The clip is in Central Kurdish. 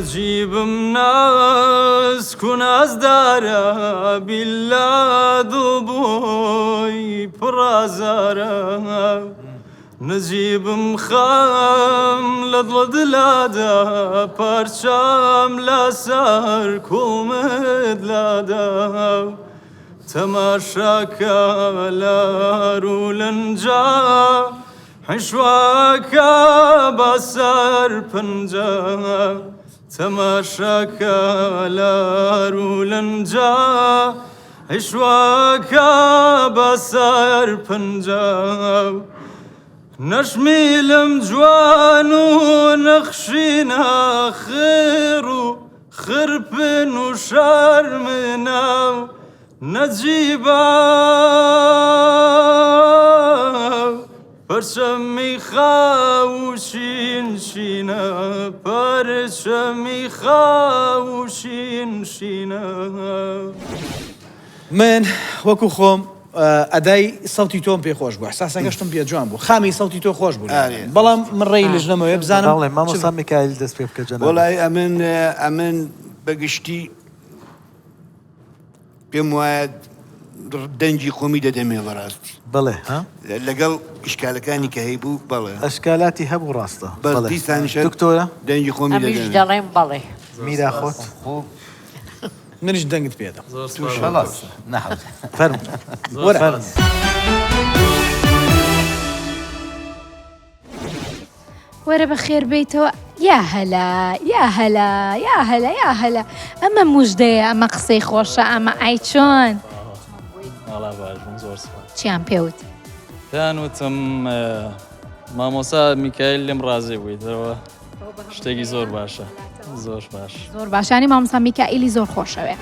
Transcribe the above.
نەجیبم ناسک و نازدارە بیللا دڵبۆی پڕازارە نەجیبم خەم لە دڵە دلادا پارچام لەسەر کوڵمت لادا تەماشاکە لار و لەنجا حیشواکە بەسەر پەنجە تەماشاکە لار و لەنجا حیشواکە بەسەر پەنجە نەشمیلم جوان و نەخشی ناخر و خرپن و شەرمنە نەجیبە پەرچەمی خاو و شینشینە پەرچەمی خاو و شینشینە من وەکو خۆم ئەدای سەوتی تۆم پێ خۆش بوو ئەحساسەکەشتم پێ جوان بوو خامی سەوتی تۆ خۆش بوو بەڵام من ڕێی لەژنەمەوە بزانم مامۆستا میکایل دەست پێ بکە جەناب وەڵای ئەمن بەگشتی پێم وایە دەنجی خۆمی دەدەمێ بەڕاستی بڵێ لەگەڵ ئیشکالەکانی کە هەیبوو بەڵێ ئەشکالاتی هەبوو ڕاستە دیسانیشە دکتۆرە دەنجی خۆمی ئەمیش دەڵێم بەڵێ میرا خۆت منیش دەنگت پێدەم خلاص نحن فەرم وەرە وەرە بە خێر بیتەوە یا هەلا یا هەلا یا هەلا یا هەلا ئەمە موژدەیە ئەمە قسەی خۆشە ئەمە ئای چۆن وەڵا باش بووم زۆر سوپاس چیان پێوت پێیان وتم مامۆستا میکایل لێم ڕازی بوویتەوە شتێکی زۆر باشە زۆر باش زۆر باشانی مامۆستا میکائیلی زۆر خۆشەوێ